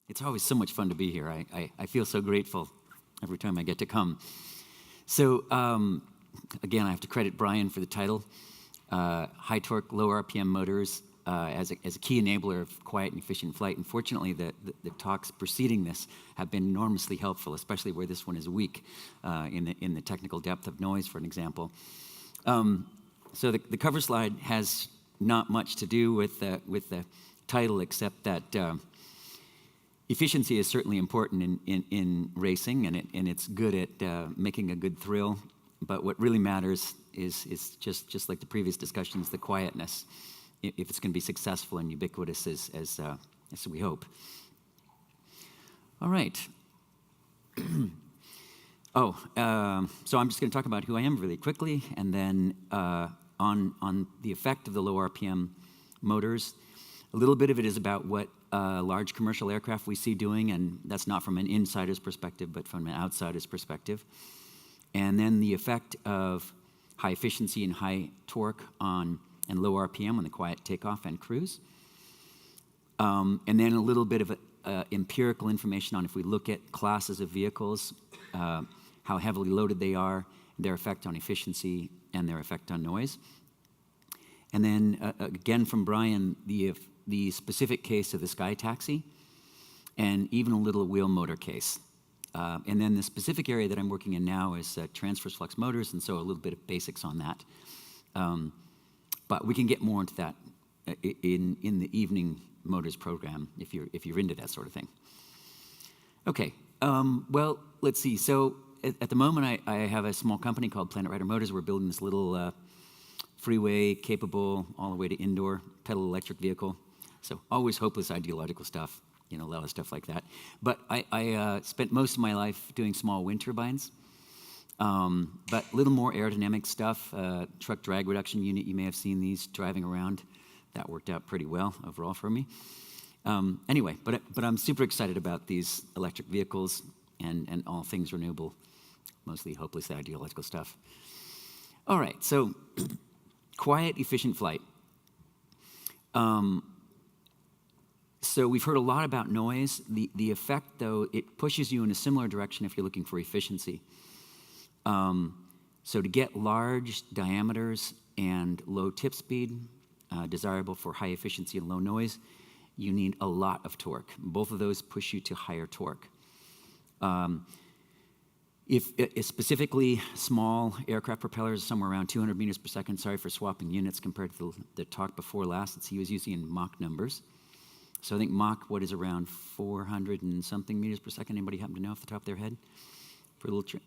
It's always so much fun to be here. I feel so grateful every time I get to come. So, again, I have to credit Brian for the title. High torque, low RPM motors as a key enabler of quiet and efficient flight. And fortunately, the talks preceding this have been enormously helpful, especially where this one is weak in the technical depth of noise, for an example. So the cover slide has not much to do with the title, except that efficiency is certainly important in racing, and it's good at making a good thrill. But what really matters is just like the previous discussions, the quietness, if it's going to be successful and ubiquitous as we hope. All right. So I'm just going to talk about who I am really quickly, and then on the effect of the low RPM motors. A little bit of it is about what large commercial aircraft we see doing, and that's not from an insider's perspective, but from an outsider's perspective. And then the effect of high efficiency and high torque and low RPM on the quiet takeoff and cruise. And then a little bit of empirical information on, if we look at classes of vehicles, how heavily loaded they are, their effect on efficiency, and their effect on noise. And then, again from Brian, the specific case of the Sky Taxi, and even a little wheel motor case. And then the specific area that I'm working in now is transverse flux motors, and so a little bit of basics on that. But we can get more into that in the evening motors program if you're into that sort of thing. Okay, well, let's see. So at the moment, I have a small company called Planet Rider Motors. We're building this little freeway capable, all the way to indoor pedal electric vehicle. So always hopeless ideological stuff, a lot of stuff like that. But I spent most of my life doing small wind turbines, but a little more aerodynamic stuff. Truck drag reduction unit, you may have seen these driving around. That worked out pretty well overall for me. Anyway, but I'm super excited about these electric vehicles and all things renewable, mostly hopeless ideological stuff. All right, so quiet, efficient flight. So we've heard a lot about noise. The effect, though, it pushes you in a similar direction if you're looking for efficiency. So to get large diameters and low tip speed, desirable for high efficiency and low noise, you need a lot of torque. Both of those push you to higher torque. If specifically small aircraft propellers, somewhere around 200 meters per second, sorry for swapping units compared to the talk before last, he was using Mach numbers. So I think Mach, what is around 400 and something meters per second? Anybody happen to know off the top of their head? For a little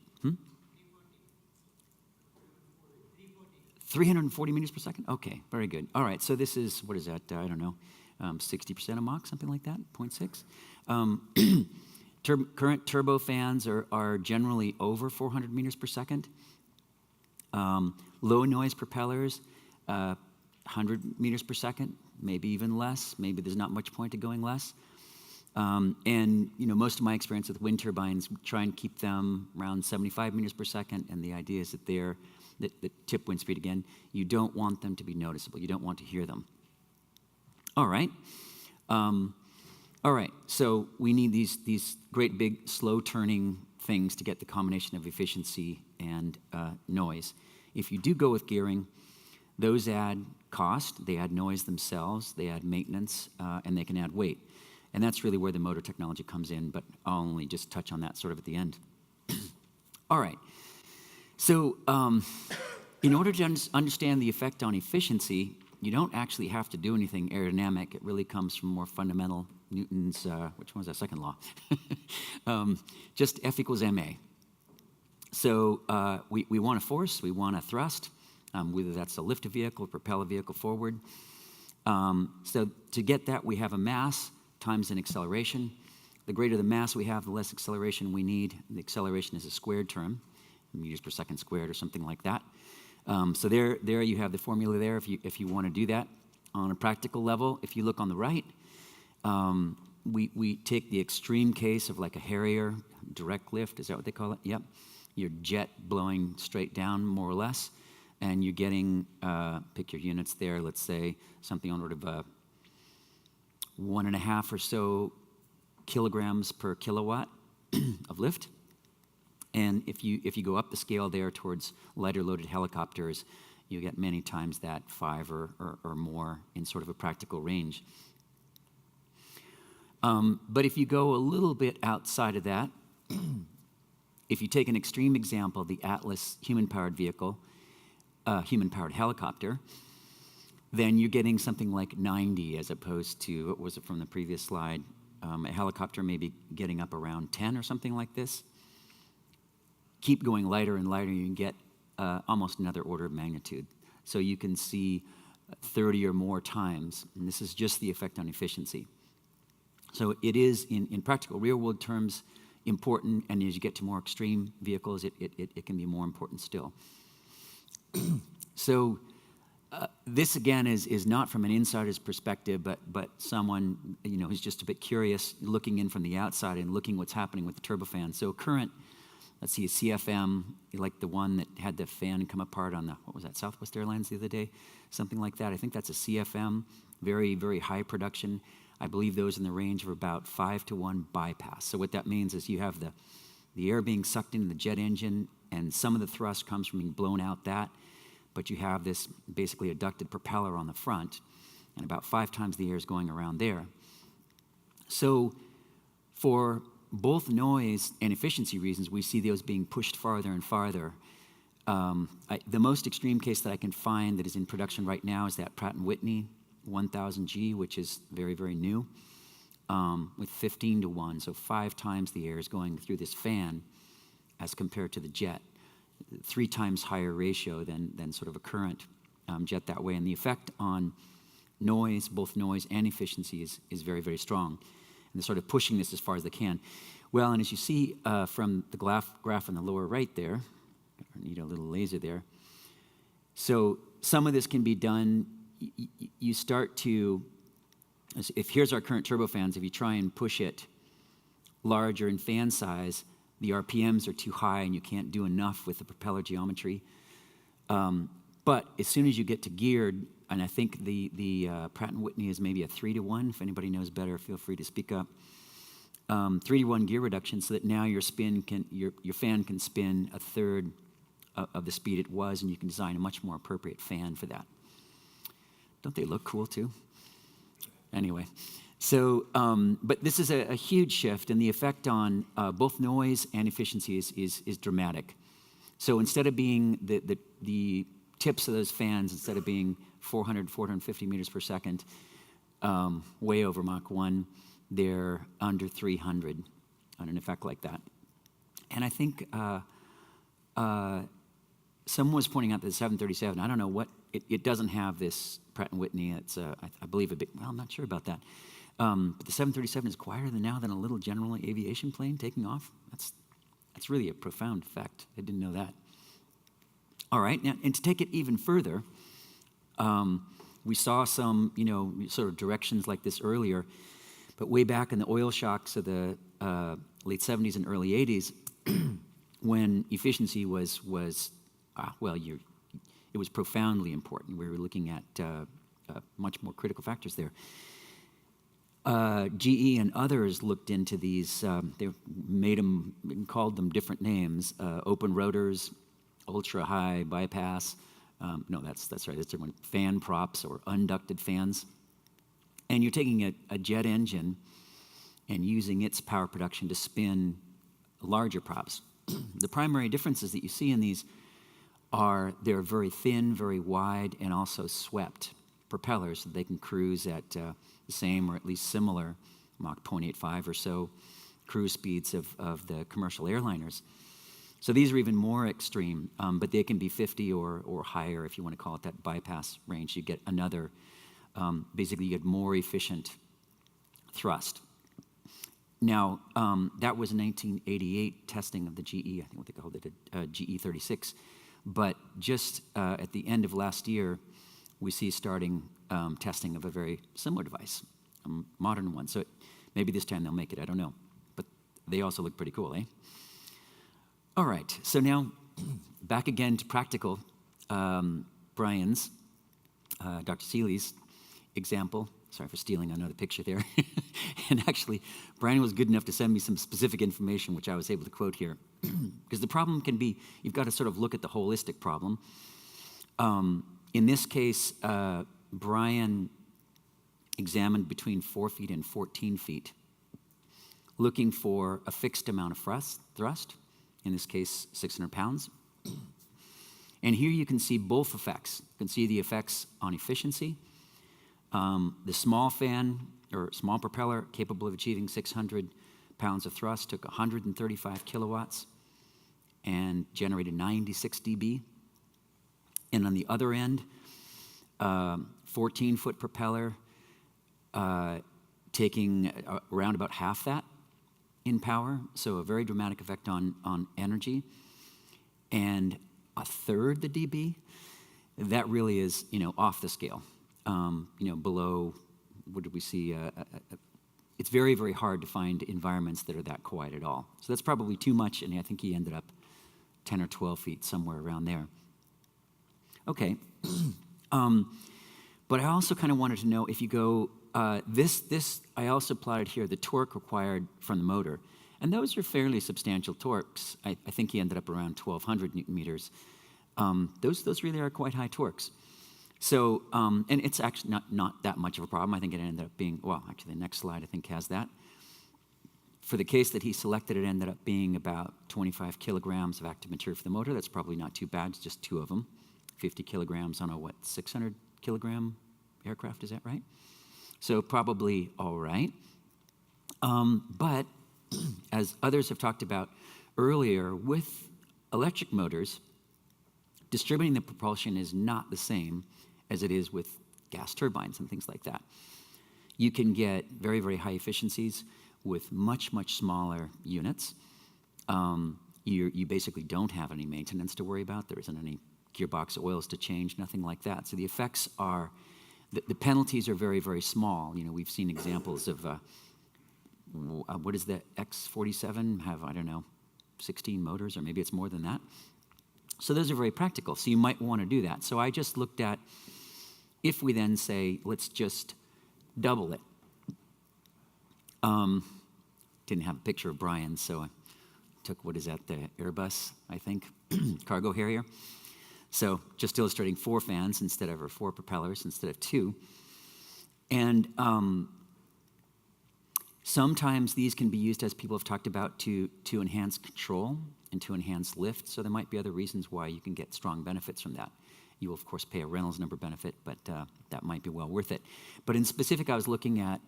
340 meters per second? Okay, very good. All right, so this is, what is that? I don't know, 60% of Mach, something like that, 0.6. Current turbofans are generally over 400 meters per second. Low noise propellers, 100 meters per second, maybe even less. Maybe there's not much point to going less. And most of my experience with wind turbines, try and keep them around 75 meters per second. And the idea is that the tip wind speed, again, you don't want them to be noticeable. You don't want to hear them. All right. All right, so we need these great big slow turning things to get the combination of efficiency and noise. If you do go with gearing, those add cost, they add noise themselves, they add maintenance, and they can add weight. And that's really where the motor technology comes in, but I'll only just touch on that sort of at the end. All right, so in order to understand the effect on efficiency, you don't actually have to do anything aerodynamic. It really comes from more fundamental Newton's, which one was that, second law? Just F equals ma. So we want a force, we want a thrust, whether that's to lift a vehicle, propel a vehicle forward. So to get that, we have a mass times an acceleration. The greater the mass we have, the less acceleration we need. The acceleration is a squared term, meters per second squared or something like that. So there you have the formula there if you want to do that. On a practical level, if you look on the right, we take the extreme case of like a Harrier direct lift, is that what they call it? Yep. Your jet blowing straight down, more or less, and you're getting, pick your units there, let's say something on order of 1.5 or so kilograms per kilowatt of lift. And if you go up the scale there towards lighter loaded helicopters, you get many times that, 5 or more in sort of a practical range. But if you go a little bit outside of that, if you take an extreme example, the Atlas human-powered vehicle, human-powered helicopter, then you're getting something like 90 as opposed to, what was it from the previous slide? A helicopter maybe getting up around 10 or something like this. Keep going lighter and lighter, you can get almost another order of magnitude. So you can see 30 or more times, and this is just the effect on efficiency. So it is, in practical real-world terms, important, and as you get to more extreme vehicles, it can be more important still. So this, again, is not from an insider's perspective, but someone who's just a bit curious, looking in from the outside and looking what's happening with the turbofan. So current, let's see, a CFM, like the one that had the fan come apart on the, what was that, Southwest Airlines the other day? Something like that. I think that's a CFM, very, very high production. I believe those in the range of about 5-to-1 bypass. So what that means is you have the air being sucked into the jet engine, and some of the thrust comes from being blown out that, but you have this basically a ducted propeller on the front, and about 5 times the air is going around there. So for both noise and efficiency reasons, we see those being pushed farther and farther. The most extreme case that I can find that is in production right now is that Pratt & Whitney 1000G, which is very, very new, with 15-to-1, so 5 times the air is going through this fan as compared to the jet. 3 times higher ratio than sort of a current jet that way. And the effect on noise, both noise and efficiency, is very, very strong. And they're sort of pushing this as far as they can. Well, and as you see from the graph on the lower right there, I need a little laser there. So some of this can be done. You start to, if here's our current turbofans, if you try and push it larger in fan size, the RPMs are too high and you can't do enough with the propeller geometry. But as soon as you get to geared, and I think the Pratt & Whitney is maybe a 3-to-1. If anybody knows better, feel free to speak up. 3-to-1 gear reduction, so that now your fan can spin a third of the speed it was, and you can design a much more appropriate fan for that. Don't they look cool too? Anyway, so, but this is a huge shift, and the effect on both noise and efficiency is dramatic. So instead of being the tips of those fans, instead of being 400, 450 meters per second, way over Mach 1, they're under 300 on an effect like that. And I think someone was pointing out that the 737, I don't know what, it doesn't have this Pratt & Whitney. It's, I believe, a bit, well, I'm not sure about that. But the 737 is quieter now than a little general aviation plane taking off. That's really a profound fact. I didn't know that. All right, now, and to take it even further, we saw some, sort of directions like this earlier, but way back in the oil shocks of the late 70s and early 80s, when efficiency was it was profoundly important. We were looking at much more critical factors there. GE and others looked into these. They made them and called them different names: open rotors, ultra high bypass. No, that's right. That's different. Fan props or unducted fans. And you're taking a jet engine and using its power production to spin larger props. The primary differences that you see in these are they're very thin, very wide, and also swept propellers, so they can cruise at the same or at least similar Mach 0.85 or so cruise speeds of the commercial airliners. So these are even more extreme, but they can be 50 or higher if you want to call it that bypass range. You get another, basically you get more efficient thrust. Now, that was 1988 testing of the GE, I think what they called it, a GE 36. But just at the end of last year, we see starting testing of a very similar device, a modern one. So maybe this time they'll make it, I don't know. But they also look pretty cool, eh? All right, so now back again to practical. Brian's, Dr. Seeley's example. Sorry for stealing another picture there. And actually, Brian was good enough to send me some specific information, which I was able to quote here. Because the problem can be, you've got to sort of look at the holistic problem. In this case, Brian examined between 4 feet and 14 feet, looking for a fixed amount of thrust, in this case, 600 pounds. And here you can see both effects. You can see the effects on efficiency. The small fan, or small propeller, capable of achieving 600 pounds of thrust, took 135 kilowatts and generated 96 dB. And on the other end, 14-foot propeller, taking around about half that in power, so a very dramatic effect on energy. And a third the dB, that really is, off the scale. Below, what did we see? It's very, very hard to find environments that are that quiet at all. So that's probably too much, and I think he ended up 10 or 12 feet, somewhere around there. Okay. But I also kind of wanted to know if you go, I also plotted here the torque required from the motor. And those are fairly substantial torques. I think he ended up around 1,200 Newton meters. Those really are quite high torques. So, and it's actually not that much of a problem. I think it ended up being, well, actually the next slide I think has that. For the case that he selected, it ended up being about 25 kilograms of active material for the motor. That's probably not too bad, it's just 2 of them. 50 kilograms on a, 600 kilogram aircraft, is that right? So probably all right. But as others have talked about earlier, with electric motors, distributing the propulsion is not the same as it is with gas turbines and things like that. You can get very, very high efficiencies with much, much smaller units. You basically don't have any maintenance to worry about. There isn't any gearbox oils to change, nothing like that. So the effects are, the penalties are very, very small. We've seen examples of, what is the X-47 have, 16 motors, or maybe it's more than that. So those are very practical. So you might want to do that. So I just looked at, if we then say, let's just double it. Didn't have a picture of Brian, so I took, what is that, the Airbus, I think, cargo carrier. So just illustrating 4 fans instead of, or 4 propellers instead of 2. And sometimes these can be used, as people have talked about, to enhance control and to enhance lift. So there might be other reasons why you can get strong benefits from that. You will, of course, pay a Reynolds number benefit, but that might be well worth it. But in specific, I was looking at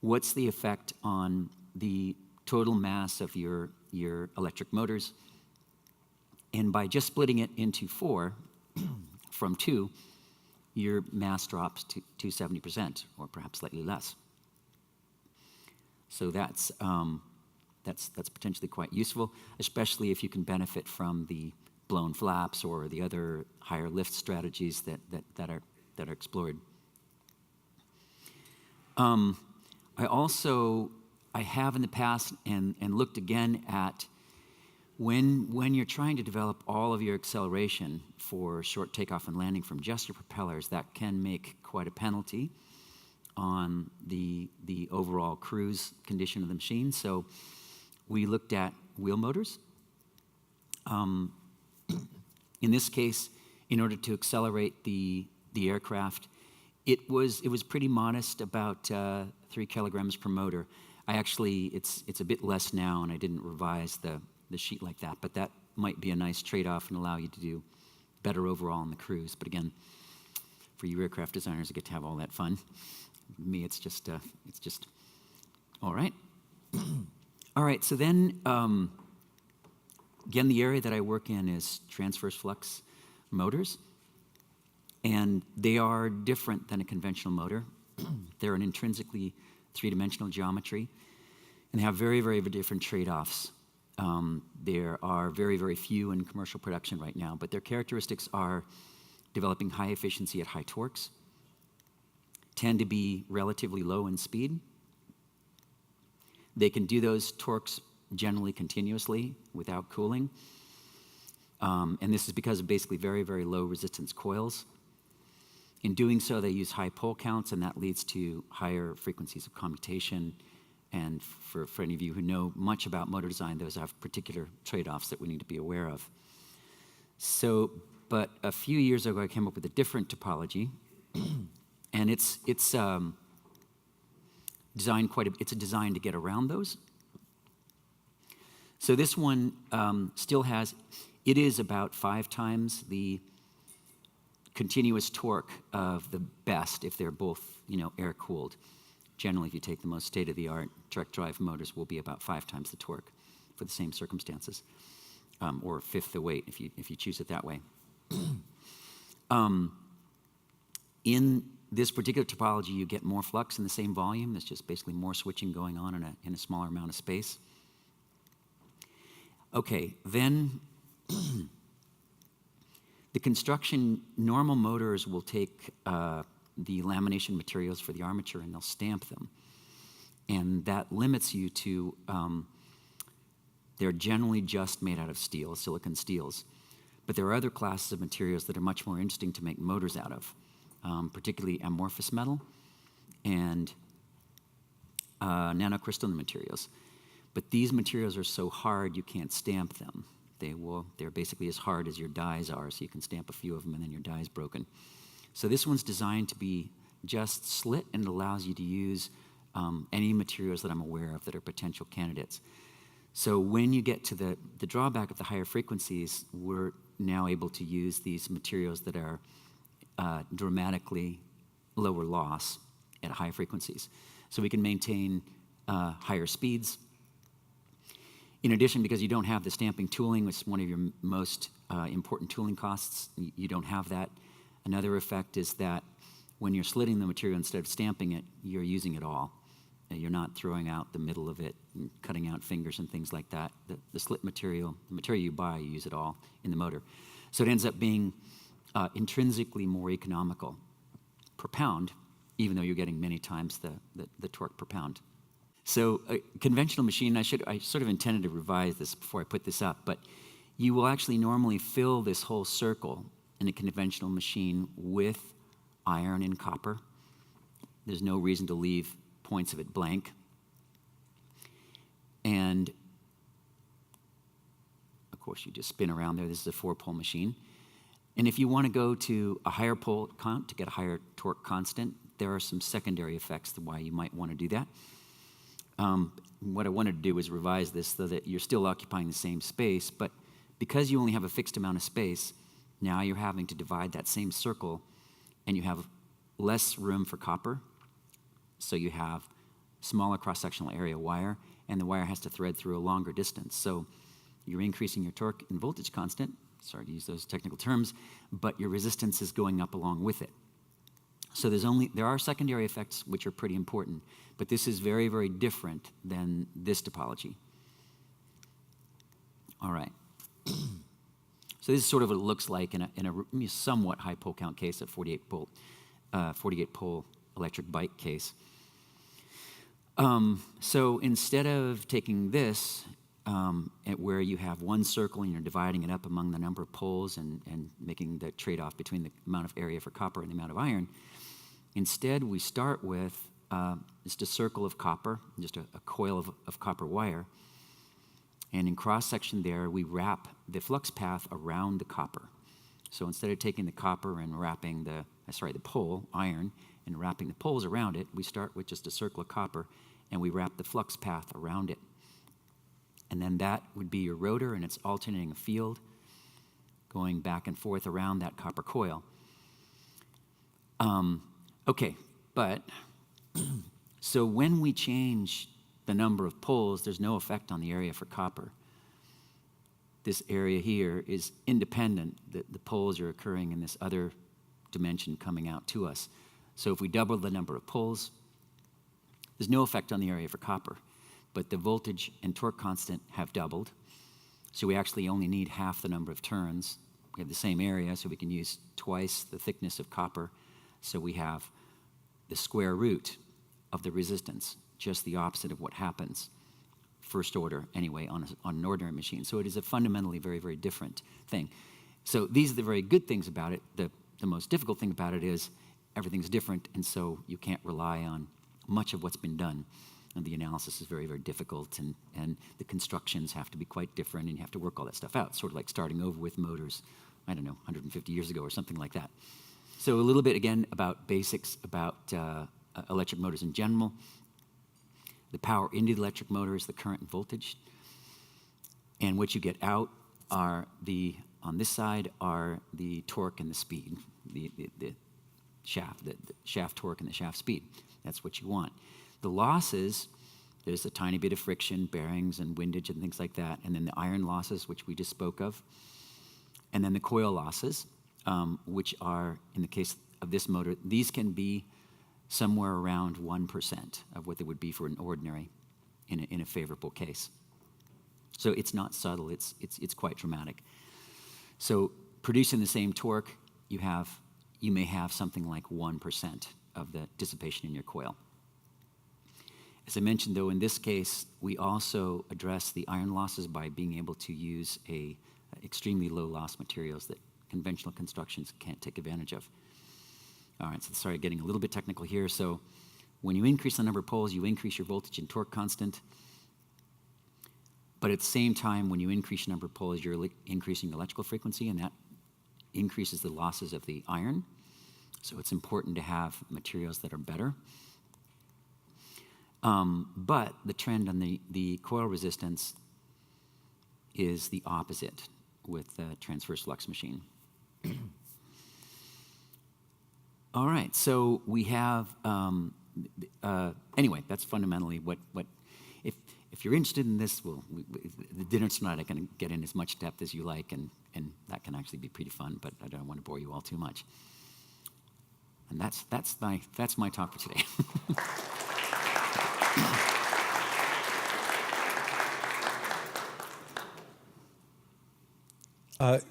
what's the effect on the total mass of your electric motors. And by just splitting it into 4 from 2, your mass drops to 70%, or perhaps slightly less. So that's potentially quite useful, especially if you can benefit from the blown flaps or the other higher lift strategies that are explored. I have in the past and looked again at when you're trying to develop all of your acceleration for short takeoff and landing from just your propellers, that can make quite a penalty on the overall cruise condition of the machine. So we looked at wheel motors. In this case, in order to accelerate the aircraft, it was pretty modest, about 3 kilograms per motor. It's a bit less now, and I didn't revise the sheet like that, but that might be a nice trade-off and allow you to do better overall on the cruise. But again, for you aircraft designers, you get to have all that fun. Me, it's just all right. All right, so then, again, the area that I work in is transverse flux motors, and they are different than a conventional motor. They're an intrinsically 3-dimensional geometry, and they have very, very different trade-offs. There are very, very few in commercial production right now, but their characteristics are developing high efficiency at high torques, tend to be relatively low in speed. They can do those torques generally continuously without cooling. And this is because of basically very, very low resistance coils. In doing so, they use high pole counts, and that leads to higher frequencies of commutation. And for any of you who know much about motor design, those have particular trade-offs that we need to be aware of. So, but a few years ago, I came up with a different topology, and it's designed it's a design to get around those. So this one still has, it is about 5 times the continuous torque of the best if they're both, air-cooled. Generally, if you take the most state-of-the-art direct drive motors, will be about 5 times the torque for the same circumstances, or a fifth the weight if you choose it that way. In this particular topology, you get more flux in the same volume. There's just basically more switching going on in a smaller amount of space. Okay, then the construction, normal motors will take the lamination materials for the armature and they'll stamp them. And that limits you to, they're generally just made out of steel, silicon steels. But there are other classes of materials that are much more interesting to make motors out of, particularly amorphous metal and nanocrystalline materials. But these materials are so hard you can't stamp them. They're basically as hard as your dies are, so you can stamp a few of them and then your die is broken. So this one's designed to be just slit, and it allows you to use any materials that I'm aware of that are potential candidates. So when you get to the drawback of the higher frequencies, we're now able to use these materials that are dramatically lower loss at high frequencies. So we can maintain higher speeds. In addition, because you don't have the stamping tooling, which is one of your most important tooling costs, you don't have that. Another effect is that when you're slitting the material instead of stamping it, you're using it all. You're not throwing out the middle of it and cutting out fingers and things like that. The slit material, the material you buy, you use it all in the motor. So it ends up being intrinsically more economical per pound, even though you're getting many times the torque per pound. So a conventional machine, I sort of intended to revise this before I put this up, but you will actually normally fill this whole circle in a conventional machine with iron and copper. There's no reason to leave points of it blank. And of course, you just spin around there. This is a 4-pole machine. And if you want to go to a higher pole count to get a higher torque constant, there are some secondary effects to why you might want to do that. What I wanted to do was revise this so that you're still occupying the same space, but because you only have a fixed amount of space, now you're having to divide that same circle, and you have less room for copper, so you have smaller cross-sectional area wire, and the wire has to thread through a longer distance. So you're increasing your torque and voltage constant, sorry to use those technical terms, but your resistance is going up along with it. So there are secondary effects which are pretty important, but this is very, very different than this topology. All right. So this is sort of what it looks like in a somewhat high pole count case, a 48 pole electric bike case. So instead of taking this, where you have one circle and you're dividing it up among the number of poles and making the trade-off between the amount of area for copper and the amount of iron, instead we start with just a circle of copper, just a coil of copper wire, and in cross-section there we wrap the flux path around the copper. So instead of taking the copper and wrapping the pole, iron, and wrapping the poles around it, we start with just a circle of copper and we wrap the flux path around it. And then that would be your rotor, and it's alternating a field going back and forth around that copper coil. Okay, but so when we change the number of poles, there's no effect on the area for copper. This area here is independent. The poles are occurring in this other dimension coming out to us. So if we double the number of poles, there's no effect on the area for copper, but the voltage and torque constant have doubled. So we actually only need half the number of turns. We have the same area, so we can use twice the thickness of copper. So we have the square root of the resistance, just the opposite of what happens, first order anyway, on an ordinary machine. So it is a fundamentally very, very different thing. So these are the very good things about it. The most difficult thing about it is everything's different, and so you can't rely on much of what's been done. And the analysis is very, very difficult, and the constructions have to be quite different, and you have to work all that stuff out, sort of like starting over with motors, I don't know, 150 years ago or something like that. So a little bit, again, about basics about electric motors in general. The power into the electric motor is the current and voltage. And what you get out are on this side are the torque and the speed, the shaft torque and the shaft speed. That's what you want. The losses, there's a tiny bit of friction, bearings and windage and things like that, and then the iron losses, which we just spoke of, and then the coil losses, which are, in the case of this motor, these can be somewhere around 1% of what they would be for an ordinary in a favorable case. So it's not subtle, it's quite dramatic. So producing the same torque, you may have something like 1% of the dissipation in your coil. As I mentioned, though, in this case, we also address the iron losses by being able to use extremely low loss materials that conventional constructions can't take advantage of. All right, so sorry, getting a little bit technical here. So when you increase the number of poles, you increase your voltage and torque constant. But at the same time, when you increase the number of poles, you're increasing electrical frequency, and that increases the losses of the iron. So it's important to have materials that are better. But the trend on the coil resistance is the opposite with the transverse flux machine. All right, so we have, anyway, that's fundamentally what if you're interested in this, the dinner tonight, I can get in as much depth as you like, and that can actually be pretty fun, but I don't want to bore you all too much. And that's my talk for today.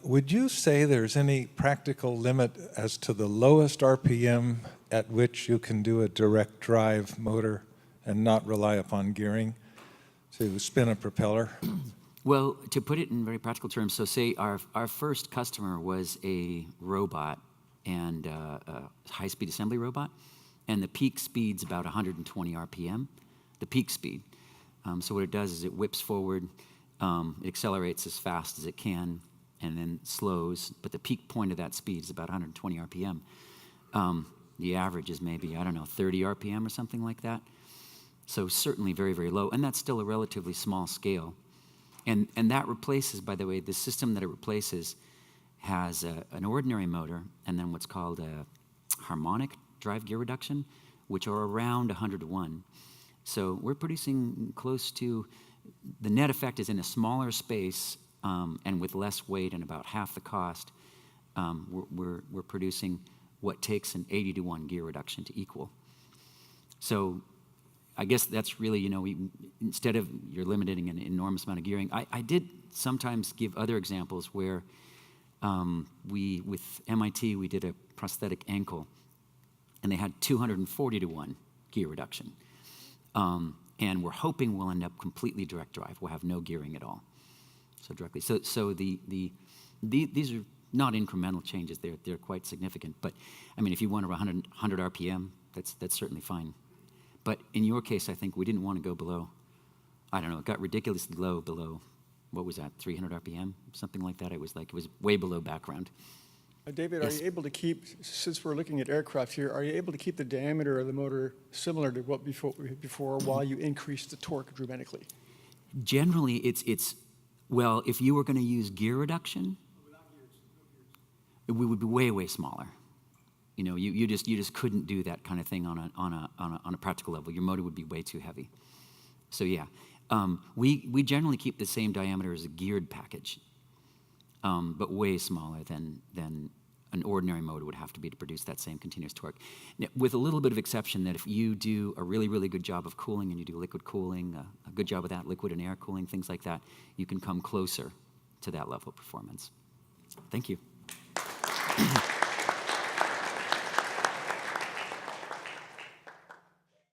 Would you say there's any practical limit as to the lowest RPM at which you can do a direct drive motor and not rely upon gearing to spin a propeller? Well, to put it in very practical terms, so say our first customer was a robot, and a high-speed assembly robot, and the peak speed's about 120 RPM, the peak speed. So what it does is it whips forward, it accelerates as fast as it can, and then slows, but the peak point of that speed is about 120 RPM. The average is maybe, 30 RPM or something like that. So certainly very, very low, and that's still a relatively small scale. And that replaces, by the way, the system that it replaces has an ordinary motor and then what's called a harmonic drive gear reduction, which are around 100 to 1. So we're producing close to, the net effect is in a smaller space, and with less weight and about half the cost, we're producing what takes an 80 to 1 gear reduction to equal. So I guess that's really, instead of you're limiting an enormous amount of gearing, I did sometimes give other examples where with MIT, we did a prosthetic ankle, and they had 240 to 1 gear reduction. And we're hoping we'll end up completely direct drive. We'll have no gearing at all. So directly. So these are not incremental changes. They're quite significant. But I mean, if you want 100 RPM, that's certainly fine. But in your case, I think we didn't want to go below, it got ridiculously low below, what was that, 300 RPM, something like that. It was way below background. David, Yes. Are you able to keep, since we're looking at aircraft here, are you able to keep the diameter of the motor similar to what before while you increase the torque dramatically? Generally, well, if you were going to use gear reduction, we would be way, way smaller. You just couldn't do that kind of thing on a practical level. Your motor would be way too heavy. So yeah, we generally keep the same diameter as a geared package, but way smaller than an ordinary motor would have to be to produce that same continuous torque. Now, with a little bit of exception that if you do a really, really good job of cooling and you do liquid cooling, a good job of that, liquid and air cooling, things like that, you can come closer to that level of performance. Thank you.